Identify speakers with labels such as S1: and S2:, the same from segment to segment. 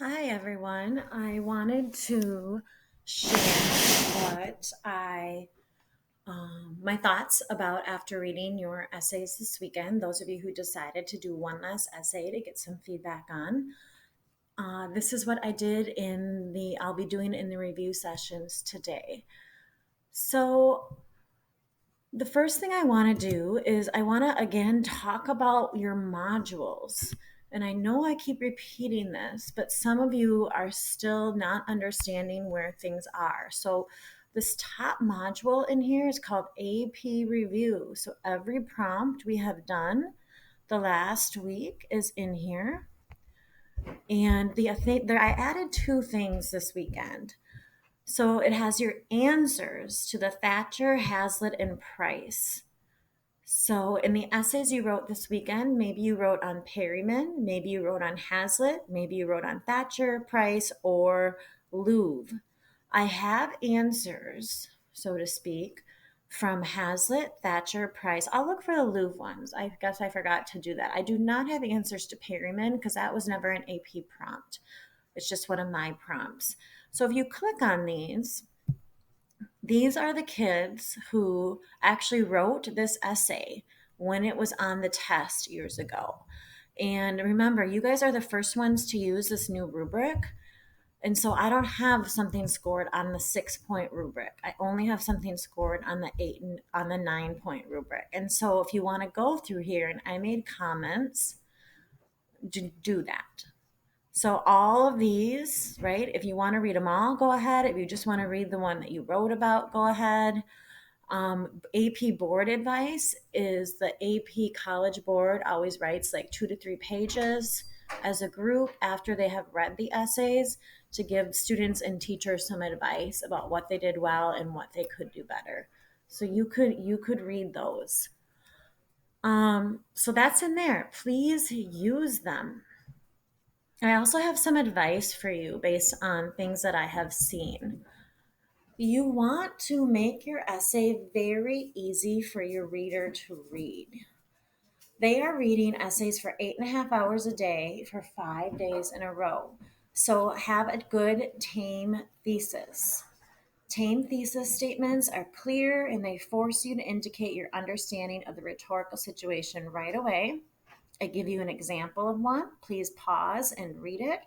S1: Hi, everyone. I wanted to share my thoughts about after reading your essays this weekend. Those of you who decided to do one last essay to get some feedback on. This is what I did I'll be doing in the review sessions today. So, the first thing I want to do is I want to again talk about your modules. And I know I keep repeating this, but some of you are still not understanding where things are. So, this top module in here is called AP Review. So, every prompt we have done the last week is in here. And I added two things this weekend. So, it has your answers to the Thatcher, Hazlitt, and Price. So, in the essays you wrote this weekend, maybe you wrote on Perryman, maybe you wrote on Hazlitt, maybe you wrote on Thatcher, Price, or Louvre. I have answers, so to speak, from Hazlitt, Thatcher, Price. I'll look for the Louvre ones. I guess I forgot to do that. I do not have answers to Perryman because that was never an AP prompt. It's just one of my prompts. So, if you click on these are the kids who actually wrote this essay when it was on the test years ago. And remember, you guys are the first ones to use this new rubric. And so I don't have something scored on the 6 point rubric. I only have something scored on the on the 9 point rubric. And so if you want to go through here, and I made comments, do that. So all of these, right? If you want to read them all, go ahead. If you just want to read the one that you wrote about, go ahead. AP board advice is the AP College Board always writes like 2 to 3 pages as a group after they have read the essays to give students and teachers some advice about what they did well and what they could do better. So you could read those. So that's in there. Please use them. I also have some advice for you based on things that I have seen. You want to make your essay very easy for your reader to read. They are reading essays for 8.5 hours a day for 5 days in a row. So have a good tame thesis. Tame thesis statements are clear and they force you to indicate your understanding of the rhetorical situation right away. I give you an example of one. Please pause and read it.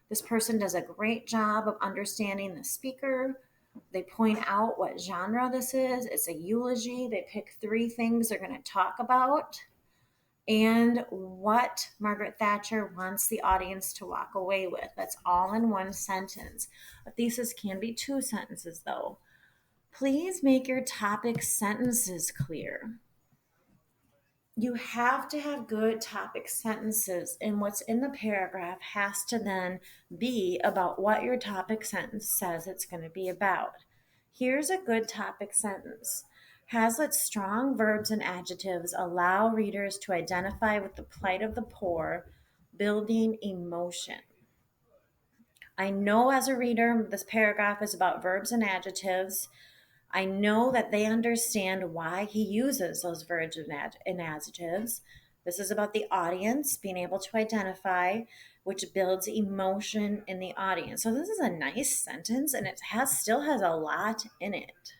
S1: This person does a great job of understanding the speaker. They point out what genre this is. It's a eulogy. They pick 3 things they're going to talk about and what Margaret Thatcher wants the audience to walk away with. That's all in one sentence. A thesis can be 2 sentences, though. Please make your topic sentences clear. You have to have good topic sentences, and what's in the paragraph has to then be about what your topic sentence says it's going to be about. Here's a good topic sentence. Hazlitt's strong verbs and adjectives allow readers to identify with the plight of the poor, building emotion. I know as a reader, this paragraph is about verbs and adjectives. I know that they understand why he uses those verbs and adjectives. This is about the audience being able to identify, which builds emotion in the audience. So this is a nice sentence, and it still has a lot in it.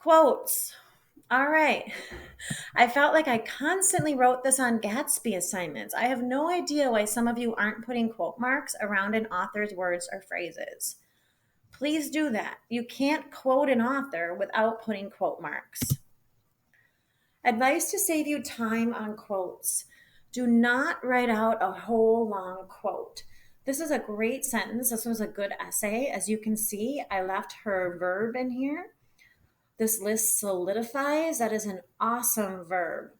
S1: Quotes. All right. I felt like I constantly wrote this on Gatsby assignments. I have no idea why some of you aren't putting quote marks around an author's words or phrases. Please do that. You can't quote an author without putting quote marks. Advice to save you time on quotes. Do not write out a whole long quote. This is a great sentence. This was a good essay. As you can see, I left her verb in here. This list solidifies. That is an awesome verb.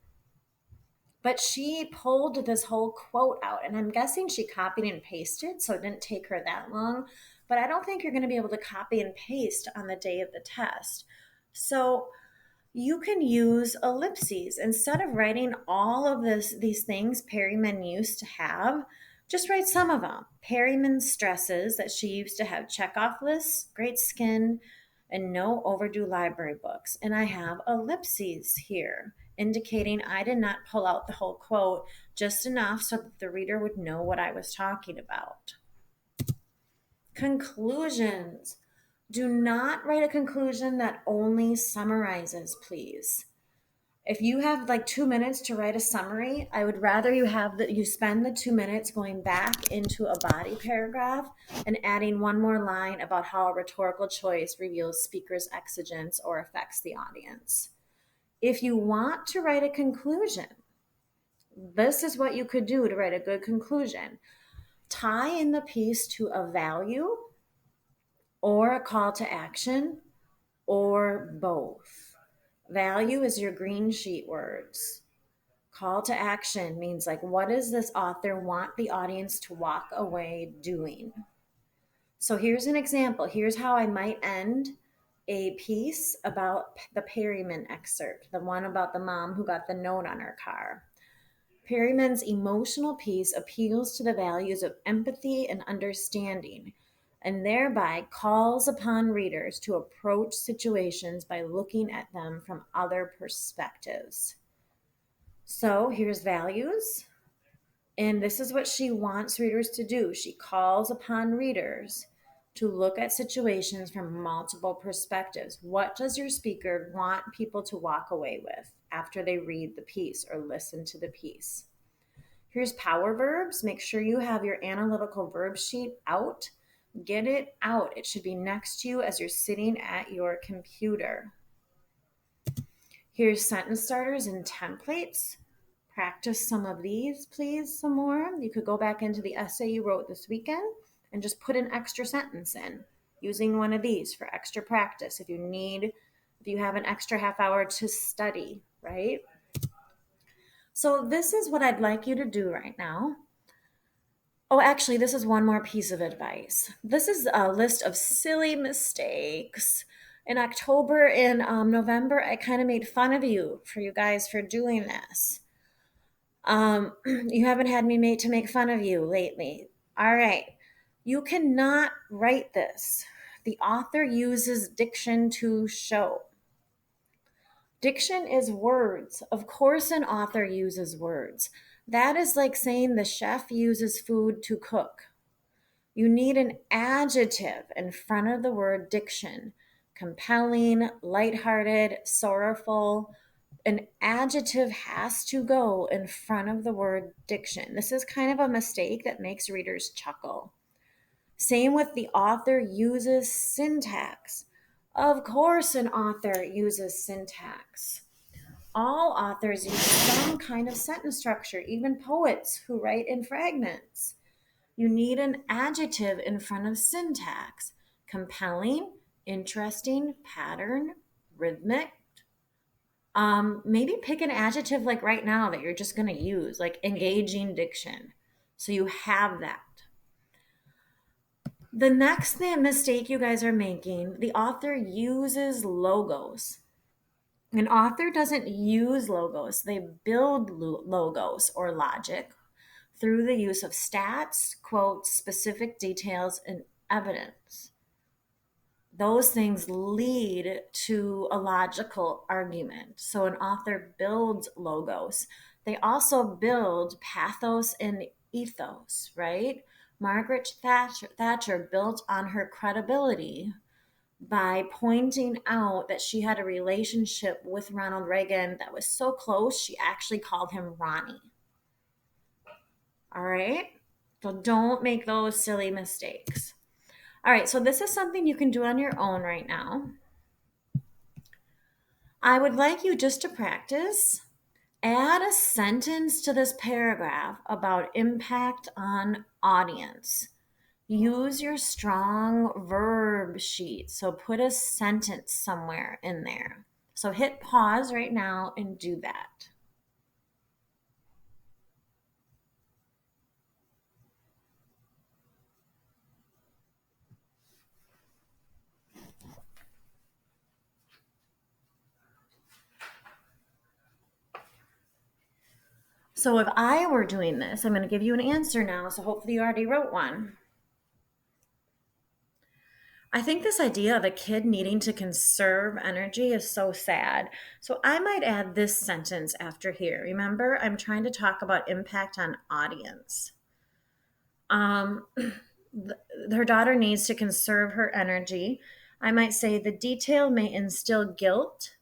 S1: But she pulled this whole quote out, and I'm guessing she copied and pasted, so it didn't take her that long. But I don't think you're going to be able to copy and paste on the day of the test. So you can use ellipses. Instead of writing all of these things Perryman used to have, just write some of them. Perryman stresses that she used to have checkoff lists, great skin, and no overdue library books. And I have ellipses here. indicating I did not pull out the whole quote, just enough so that the reader would know what I was talking about. Conclusions. Do not write a conclusion that only summarizes, please. If you have like 2 minutes to write a summary, I would rather you spend the 2 minutes going back into a body paragraph and adding one more line about how a rhetorical choice reveals speaker's exigence or affects the audience. If you want to write a conclusion, this is what you could do to write a good conclusion. Tie in the piece to a value or a call to action or both. Value is your green sheet words. Call to action means like, what does this author want the audience to walk away doing? So here's an example. Here's how I might end a piece about the Perryman excerpt, the one about the mom who got the note on her car. Perryman's emotional piece appeals to the values of empathy and understanding, and thereby calls upon readers to approach situations by looking at them from other perspectives. So here's values, and this is what she wants readers to do. She calls upon readers to look at situations from multiple perspectives. What does your speaker want people to walk away with after they read the piece or listen to the piece? Here's power verbs. Make sure you have your analytical verb sheet out. Get it out. It should be next to you as you're sitting at your computer. Here's sentence starters and templates. Practice some of these, please, some more. You could go back into the essay you wrote this weekend and just put an extra sentence in using one of these for extra practice if you have an extra half hour to study, right? So this is what I'd like you to do right now. Oh, actually, this is one more piece of advice. This is a list of silly mistakes. In October and November, I kind of made fun of you guys for doing this. You haven't had me made to make fun of you lately. All right. You cannot write this. The author uses diction to show. Diction is words. Of course, an author uses words. That is like saying the chef uses food to cook. You need an adjective in front of the word diction. Compelling, lighthearted, sorrowful. An adjective has to go in front of the word diction. This is kind of a mistake that makes readers chuckle. Same with the author uses syntax. Of course, an author uses syntax. All authors use some kind of sentence structure, even poets who write in fragments. You need an adjective in front of syntax. Compelling, interesting, pattern, rhythmic. Maybe pick an adjective like right now that you're just going to use, like engaging diction. So you have that. The next mistake you guys are making, the author uses logos. An author doesn't use logos, they build logos or logic through the use of stats, quotes, specific details, and evidence. Those things lead to a logical argument. So an author builds logos. They also build pathos and ethos, right? Margaret Thatcher built on her credibility by pointing out that she had a relationship with Ronald Reagan that was so close, she actually called him Ronnie. All right? So don't make those silly mistakes. All right, so this is something you can do on your own right now. I would like you just to practice. Add a sentence to this paragraph about impact on audience. Use your strong verb sheet. So put a sentence somewhere in there. So hit pause right now and do that. So if I were doing this, I'm going to give you an answer now. So hopefully you already wrote one. I think this idea of a kid needing to conserve energy is so sad. So I might add this sentence after here. Remember, I'm trying to talk about impact on audience. Um, her daughter needs to conserve her energy. I might say the detail may instill guilt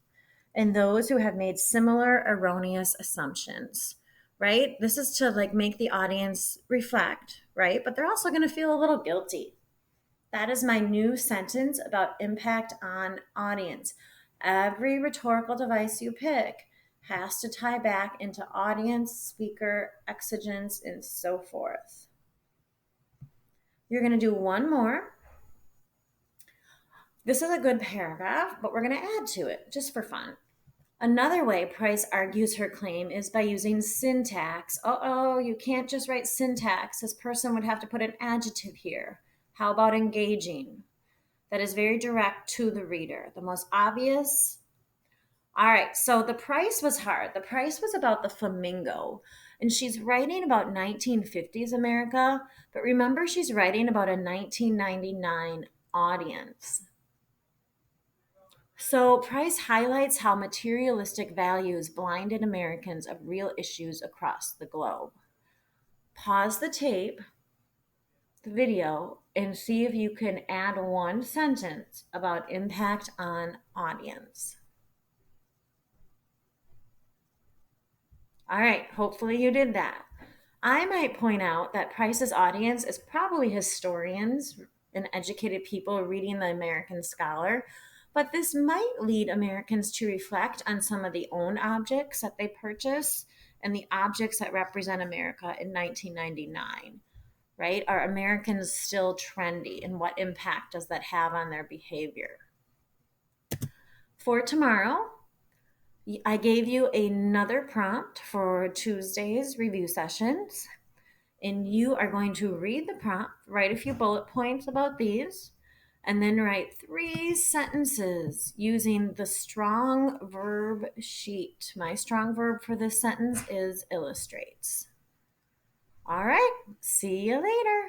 S1: in those who have made similar erroneous assumptions, right? This is to like make the audience reflect, right? But they're also going to feel a little guilty. That is my new sentence about impact on audience. Every rhetorical device you pick has to tie back into audience, speaker, exigence, and so forth. You're going to do one more. This is a good paragraph, but we're going to add to it just for fun. Another way Price argues her claim is by using syntax. Oh, you can't just write syntax. This person would have to put an adjective here. How about engaging? That is very direct to the reader. The most obvious. All right, so the price was hard. The price was about the flamingo. And she's writing about 1950s America, but remember, she's writing about a 1999 audience. So, Price highlights how materialistic values blinded Americans of real issues across the globe. Pause the tape, the video, and see if you can add one sentence about impact on audience. All right, hopefully you did that. I might point out that Price's audience is probably historians and educated people reading the American Scholar, but this might lead Americans to reflect on some of the own objects that they purchase and the objects that represent America in 1999, right? Are Americans still trendy, and what impact does that have on their behavior? For tomorrow, I gave you another prompt for Tuesday's review sessions, and you are going to read the prompt, write a few bullet points about these, and then write 3 sentences using the strong verb sheet. My strong verb for this sentence is illustrates. All right, see you later.